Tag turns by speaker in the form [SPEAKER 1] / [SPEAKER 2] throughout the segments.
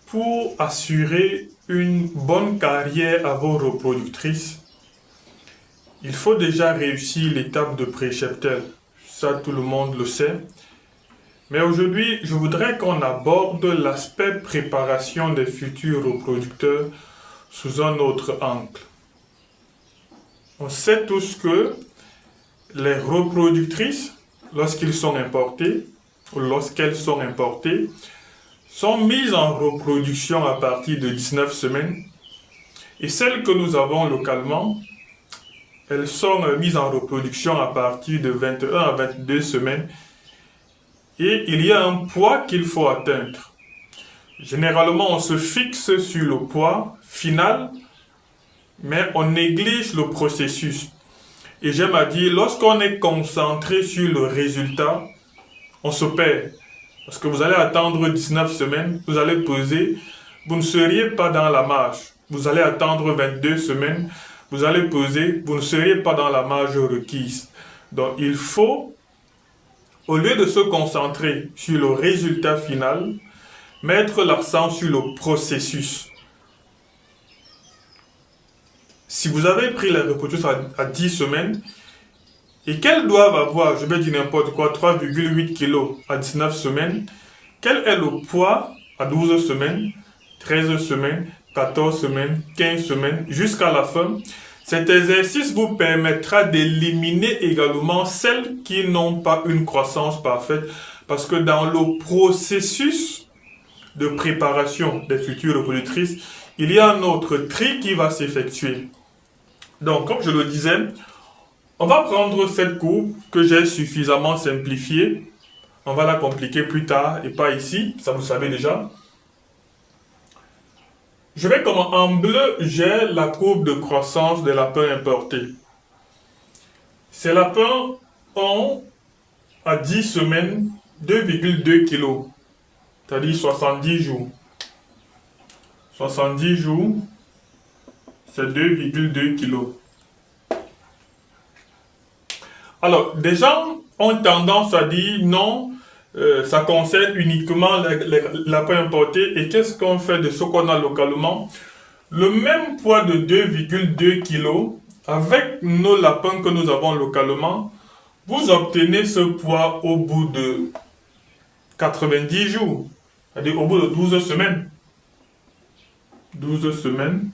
[SPEAKER 1] Pour assurer une bonne carrière reproductrice, il faut déjà réussir l'étape de précheptel. Ça, tout le monde le sait. Mais aujourd'hui, je voudrais qu'on aborde l'aspect préparation des futurs reproducteurs sous un autre angle. On sait tous que les reproductrices, lorsqu'ils sont importés, ou lorsqu'elles sont importées, sont mises en reproduction à partir de 19 semaines. Et celles que nous avons localement, elles sont mises en reproduction à partir de 21 à 22 semaines. Et il y a un poids qu'il faut atteindre. Généralement, on se fixe sur le poids final, mais on néglige le processus. Et j'aime à dire, lorsqu'on est concentré sur le résultat, on se perd. Parce que vous allez attendre 19 semaines, vous allez peser, vous ne seriez pas dans la marge. Vous allez attendre 22 semaines, vous allez peser, vous ne seriez pas dans la marge requise. Donc il faut, au lieu de se concentrer sur le résultat final, mettre l'accent sur le processus. Si vous avez pris la reproduction à 10 semaines, et qu'elles doivent avoir, je vais dire n'importe quoi, 3,8 kg à 19 semaines, quel est le poids à 12 semaines, 13 semaines, 14 semaines, 15 semaines, jusqu'à la fin? Cet exercice vous permettra d'éliminer également celles qui n'ont pas une croissance parfaite, parce que dans le processus de préparation des futures reproductrices, il y a un autre tri qui va s'effectuer. Donc, comme je le disais, on va prendre cette courbe que j'ai suffisamment simplifiée. On va la compliquer plus tard et pas ici, ça vous savez déjà. Je vais comme en bleu, j'ai la courbe de croissance des lapins importés. Ces lapins ont à 10 semaines 2,2 kg, c'est-à-dire 70 jours. 70 jours, c'est 2,2 kg. Alors, des gens ont tendance à dire non, ça concerne uniquement les lapins importés. Et qu'est-ce qu'on fait de ce qu'on a localement? Le même poids de 2,2 kg, avec nos lapins que nous avons localement, vous obtenez ce poids au bout de 90 jours, c'est-à-dire au bout de 12 semaines. 12 semaines.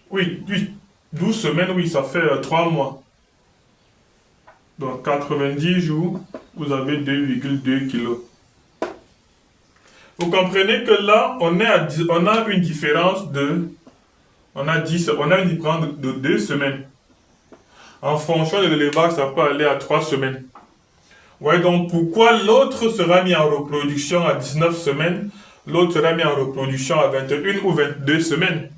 [SPEAKER 1] Oui, 12 semaines, oui, ça fait 3 mois. Donc 90 jours, vous avez 2,2 kg. Vous comprenez que là, on a une différence de... On a une différence de 2 semaines. En fonction de l'élevage, ça peut aller à 3 semaines. Ouais, donc pourquoi l'autre sera mis en reproduction à 19 semaines, l'autre sera mis en reproduction à 21 ou 22 semaines?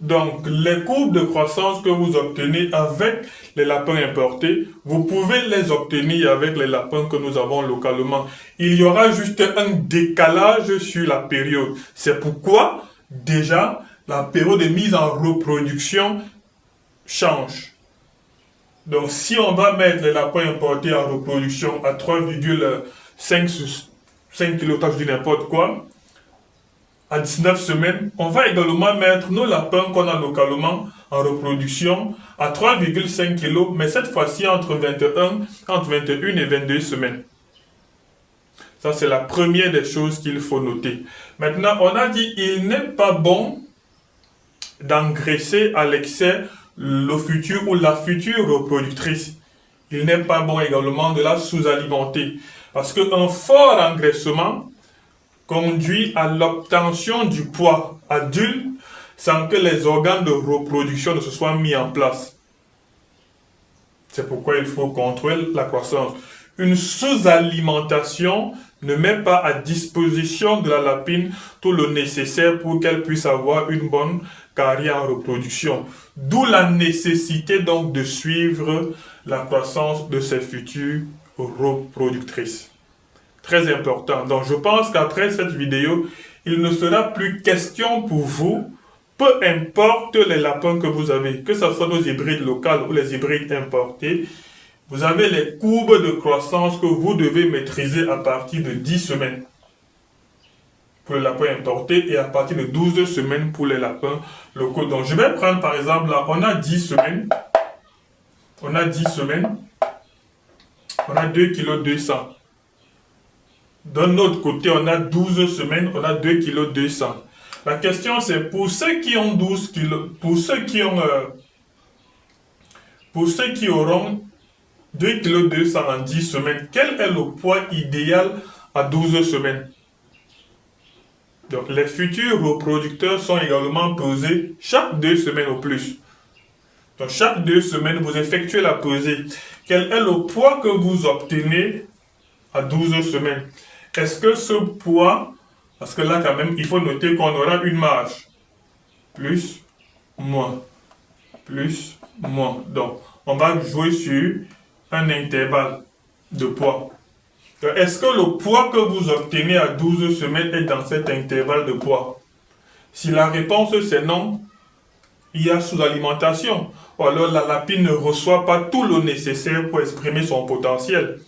[SPEAKER 1] Donc, les courbes de croissance que vous obtenez avec les lapins importés, vous pouvez les obtenir avec les lapins que nous avons localement. Il y aura juste un décalage sur la période. C'est pourquoi, déjà, la période de mise en reproduction change. Donc, si on va mettre les lapins importés en reproduction à 3,5 kg, je dis n'importe quoi, à 19 semaines, on va également mettre nos lapins qu'on a localement en reproduction à 3,5 kg, mais cette fois-ci entre 21 et 22 semaines. Ça, c'est la première des choses qu'il faut noter. Maintenant, on a dit il n'est pas bon d'engraisser à l'excès le futur ou la future reproductrice. Il n'est pas bon également de la sous-alimenter. Parce qu'un fort engraissement conduit à l'obtention du poids adulte sans que les organes de reproduction ne se soient mis en place. C'est pourquoi il faut contrôler la croissance. Une sous-alimentation ne met pas à disposition de la lapine tout le nécessaire pour qu'elle puisse avoir une bonne carrière en reproduction. D'où la nécessité donc de suivre la croissance de ces futures reproductrices. Très important. Donc je pense qu'après cette vidéo, il ne sera plus question pour vous, peu importe les lapins que vous avez, que ce soit nos hybrides locaux ou les hybrides importés, vous avez les courbes de croissance que vous devez maîtriser à partir de 10 semaines. pour les lapins importés et à partir de 12 semaines pour les lapins locaux. Donc je vais prendre par exemple, là, on a 10 semaines, on a 2 kg 200. D'un autre côté, on a 12 semaines, on a 2 kg 200. La question c'est pour ceux qui ont 12 kg, pour ceux qui auront 2 kg 200 en 10 semaines, quel est le poids idéal à 12 semaines? Donc, les futurs reproducteurs sont également pesés chaque 2 semaines au plus. Donc, chaque 2 semaines, vous effectuez la pesée. Quel est le poids que vous obtenez à 12 semaines? Est-ce que ce poids, parce que là, quand même, il faut noter qu'on aura une marge. Plus, moins. Plus, moins. Donc, on va jouer sur un intervalle de poids. Est-ce que le poids que vous obtenez à 12 semaines est dans cet intervalle de poids? Si la réponse c'est non, il y a sous-alimentation. Ou alors la lapine ne reçoit pas tout le nécessaire pour exprimer son potentiel.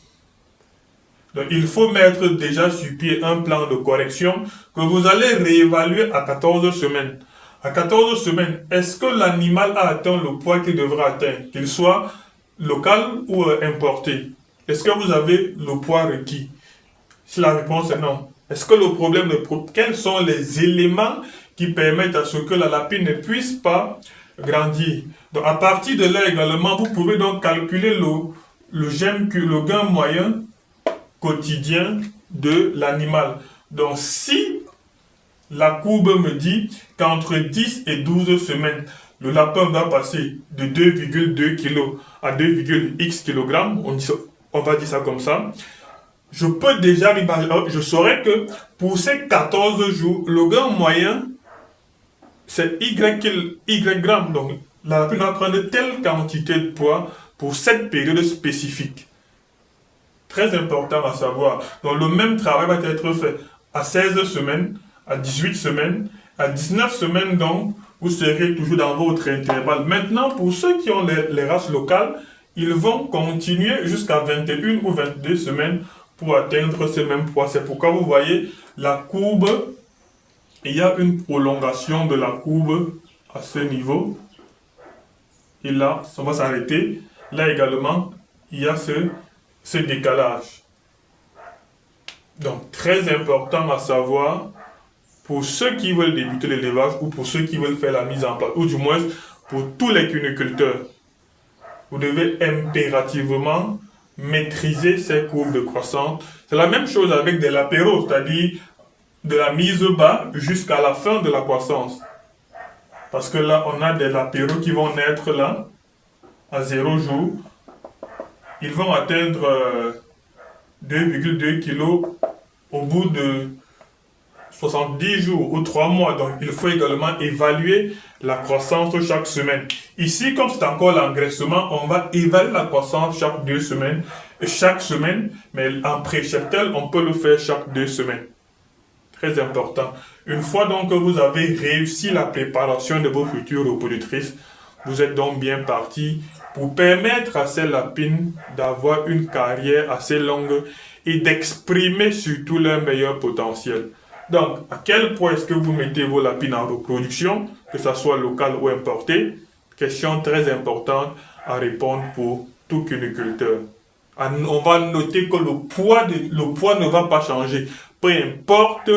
[SPEAKER 1] Donc il faut mettre déjà sur pied un plan de correction que vous allez réévaluer à 14 semaines. À 14 semaines, est-ce que l'animal a atteint le poids qu'il devrait atteindre, qu'il soit local ou importé? Est-ce que vous avez le poids requis? Si la réponse est non, est-ce que le problème quels sont les éléments qui permettent à ce que la lapine ne puisse pas grandir? Donc à partir de là également, vous pouvez donc calculer le gain moyen quotidien de l'animal. Donc si la courbe me dit qu'entre 10 et 12 semaines, le lapin va passer de 2,2 kg à 2,x kg, on va dire ça comme ça, je peux déjà m'imaginer, je saurais que pour ces 14 jours, le gain moyen, c'est Y grammes. Donc, la lapine va prendre telle quantité de poids pour cette période spécifique. Très important à savoir. Donc, le même travail va être fait à 16 semaines, à 18 semaines, à 19 semaines, donc, vous serez toujours dans votre intervalle. Maintenant, pour ceux qui ont les races locales, ils vont continuer jusqu'à 21 ou 22 semaines pour atteindre ce même poids. C'est pourquoi vous voyez la courbe, il y a une prolongation de la courbe à ce niveau. Et là, ça va s'arrêter. Là également, il y a ce décalage. Donc, très important à savoir pour ceux qui veulent débuter l'élevage ou pour ceux qui veulent faire la mise en place, ou du moins pour tous les cuniculteurs. Vous devez impérativement maîtriser ces courbes de croissance. C'est la même chose avec des lapéros, c'est-à-dire de la mise bas jusqu'à la fin de la croissance. Parce que là, on a des lapéros qui vont naître là, à 0 jour. Ils vont atteindre 2,2 kg au bout de 70 jours ou 3 mois. Donc, il faut également évaluer la croissance chaque semaine. Ici, comme c'est encore l'engraissement, on va évaluer la croissance chaque 2 semaines. Chaque semaine, mais en pré-cheptel, on peut le faire chaque 2 semaines. Très important. Une fois donc que vous avez réussi la préparation de vos futures reproductrices, vous êtes donc bien parti pour permettre à ces lapines d'avoir une carrière assez longue et d'exprimer surtout leur meilleur potentiel. Donc, à quel point est-ce que vous mettez vos lapines en reproduction, que ce soit local ou importé? Question très importante à répondre pour tout cuniculteur. On va noter que le poids ne va pas changer. Peu importe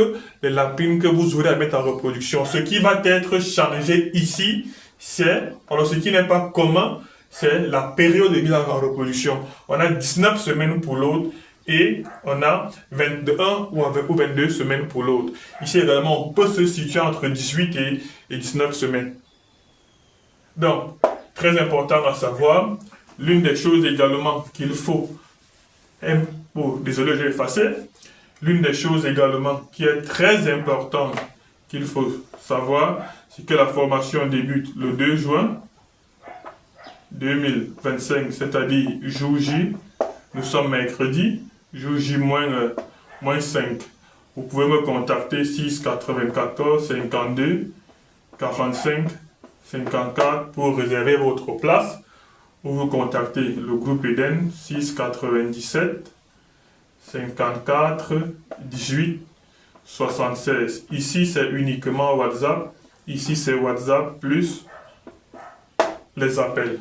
[SPEAKER 1] les lapines que vous aurez à mettre en reproduction. Ce qui va être changé ici, alors ce qui n'est pas commun, c'est la période de mise en reproduction. On a 19 semaines pour l'autre et on a 21 ou 22 semaines pour l'autre. Ici également, on peut se situer entre 18 et 19 semaines. Donc, très important à savoir, l'une des choses également qu'il faut, désolé, j'ai effacé, l'une des choses également qui est très importante qu'il faut savoir, c'est que la formation débute le 2 juin 2025, c'est-à-dire jour J, nous sommes mercredi, jour J moins 5. Vous pouvez me contacter 6 94 52 45 54 pour réserver votre place, ou vous contactez le groupe Eden 6 97 54 18 76. Ici, c'est uniquement WhatsApp. Ici, c'est WhatsApp plus les appels.